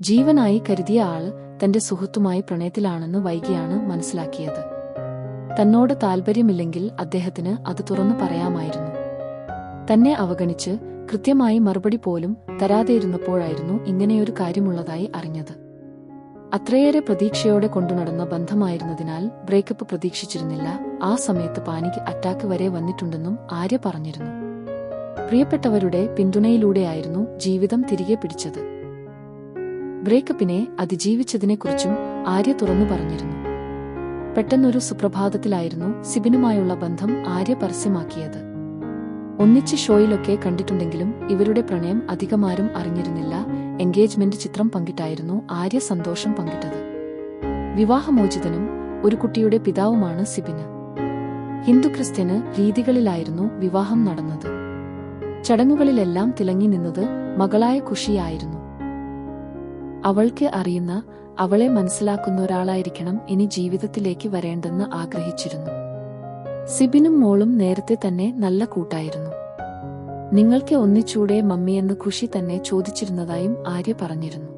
ജീവനായി കരുതിയ ആൾ തന്റെ സുഹൃത്തുമായി പ്രണയത്തിലാണെന്ന് വൈകിയാണ് മനസ്സിലാക്കിയത്. തന്നോട് താൽപര്യമില്ലെങ്കിൽ അദ്ദേഹത്തിന് അത് തുറന്നു പറയാമായിരുന്നു. തന്നെ അവഗണിച്ച് കൃത്യമായി മറുപടി പോലും തരാതെയിരുന്നപ്പോഴായിരുന്നു ഇങ്ങനെയൊരു കാര്യമുള്ളതായി അറിഞ്ഞത്. അത്രയേറെ പ്രതീക്ഷയോടെ കൊണ്ടുനടന്ന ബന്ധമായിരുന്നതിനാൽ ബ്രേക്കപ്പ് പ്രതീക്ഷിച്ചിരുന്നില്ല. ആ സമയത്ത് പാനിക് അറ്റാക്ക് വരെ വന്നിട്ടുണ്ടെന്നും ആര്യ പറഞ്ഞിരുന്നു. പ്രിയപ്പെട്ടവരുടെ പിന്തുണയിലൂടെയായിരുന്നു ജീവിതം തിരികെ പിടിച്ചത്. ബ്രേക്കപ്പിനെ അതിജീവിച്ചതിനെക്കുറിച്ചും ആര്യ തുറന്നു പറഞ്ഞിരുന്നു. പെട്ടെന്നൊരു സുപ്രഭാതത്തിലായിരുന്നു സിബിനുമായുള്ള ബന്ധം ആര്യ പരസ്യമാക്കിയത്. ഒന്നിച്ച് ഷോയിലൊക്കെ കണ്ടിട്ടുണ്ടെങ്കിലും ഇവരുടെ പ്രണയം അധികമാരും അറിഞ്ഞിരുന്നില്ല. എൻഗേജ്മെന്റ് ചിത്രം പങ്കിട്ടായിരുന്നു ആര്യ സന്തോഷം പങ്കിട്ടത്. വിവാഹമോചിതനും ഒരു കുട്ടിയുടെ പിതാവുമാണ് സിബിന്. ഹിന്ദു ക്രിസ്ത്യന് രീതികളിലായിരുന്നു വിവാഹം നടന്നത്. ചടങ്ങുകളിലെല്ലാം തിളങ്ങി നിന്നത് മകളായ ഖുഷിയായിരുന്നു. അവൾക്ക് അറിയുന്ന, അവളെ മനസ്സിലാക്കുന്ന ഒരാളായിരിക്കണം ഇനി ജീവിതത്തിലേക്ക് വരേണ്ടെന്ന് ആഗ്രഹിച്ചിരുന്നു. സിബിനും മോളും നേരത്തെ തന്നെ നല്ല കൂട്ടായിരുന്നു. നിങ്ങൾക്ക് ഒന്നിച്ചൂടെ മമ്മിയെന്ന് ഖുഷി തന്നെ ചോദിച്ചിരുന്നതായും ആര്യ പറഞ്ഞിരുന്നു.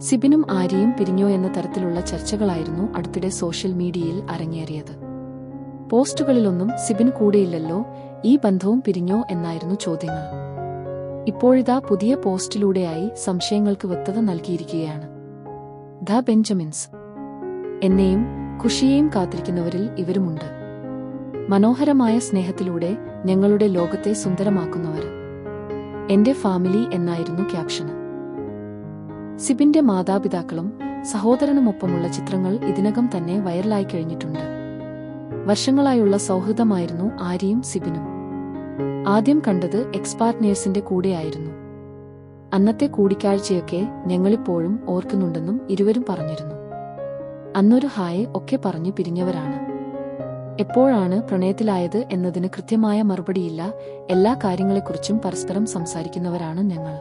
സിബിനും ആര്യയും പിരിഞ്ഞോ എന്ന തരത്തിലുള്ള ചർച്ചകളായിരുന്നു അടുത്തിടെ സോഷ്യൽ മീഡിയയിൽ അരങ്ങേറിയത്. പോസ്റ്റുകളിലൊന്നും സിബിന് കൂടെയില്ലല്ലോ, ഈ ബന്ധവും പിരിഞ്ഞോ എന്നായിരുന്നു ചോദ്യങ്ങൾ. ഇപ്പോഴിതാ പുതിയ പോസ്റ്റിലൂടെയായി സംശയങ്ങൾക്ക് വ്യക്തത നൽകിയിരിക്കുകയാണ്. ദ ബെഞ്ചമിൻസ് എന്നെയും ഖുഷിയെയും കാത്തിരിക്കുന്നവരിൽ ഇവരുമുണ്ട്. മനോഹരമായ സ്നേഹത്തിലൂടെ ഞങ്ങളുടെ ലോകത്തെ സുന്ദരമാക്കുന്നവർ. എന്റെ ഫാമിലി എന്നായിരുന്നു ക്യാപ്ഷന്. സിബിന്റെ മാതാപിതാക്കളും സഹോദരനുമൊപ്പമുള്ള ചിത്രങ്ങൾ ഇതിനകം തന്നെ വൈറലായി കഴിഞ്ഞിട്ടുണ്ട്. വർഷങ്ങളായുള്ള സൗഹൃദമായിരുന്നു ആര്യയും സിബിനും. ആദ്യം കണ്ടത് എക്സ് പാർട്ട്നേഴ്സിന്റെ കൂടെയായിരുന്നു. അന്നത്തെ കൂടിക്കാഴ്ചയൊക്കെ ഞങ്ങളിപ്പോഴും ഓർക്കുന്നുണ്ടെന്നും ഇരുവരും പറഞ്ഞിരുന്നു. അന്നൊരു ഹായ് ഒക്കെ പറഞ്ഞു പിരിഞ്ഞവരാണ്. എപ്പോഴാണ് പ്രണയത്തിലായത് എന്നതിന് കൃത്യമായ മറുപടിയില്ല. എല്ലാ കാര്യങ്ങളെക്കുറിച്ചും പരസ്പരം സംസാരിക്കുന്നവരാണ് ഞങ്ങൾ.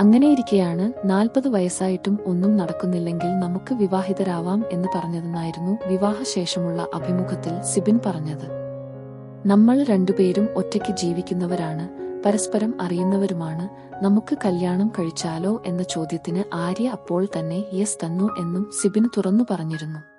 അങ്ങനെയിരിക്കെയാണ് 40 വയസ്സായിട്ടും ഒന്നും നടക്കുന്നില്ലെങ്കിൽ നമുക്ക് വിവാഹിതരാവാം എന്ന് പറഞ്ഞതെന്നായിരുന്നു വിവാഹശേഷമുള്ള അഭിമുഖത്തിൽ സിബിൻ പറഞ്ഞത്. നമ്മൾ രണ്ടുപേരും ഒറ്റയ്ക്ക് ജീവിക്കുന്നവരാണ്, പരസ്പരം അറിയുന്നവരുമാണ്. നമുക്ക് കല്യാണം കഴിച്ചാലോ എന്ന ചോദ്യത്തിന് ആര്യ അപ്പോൾ തന്നെ യെസ് തന്നു എന്നും സിബിൻ തുറന്നു പറഞ്ഞിരുന്നു.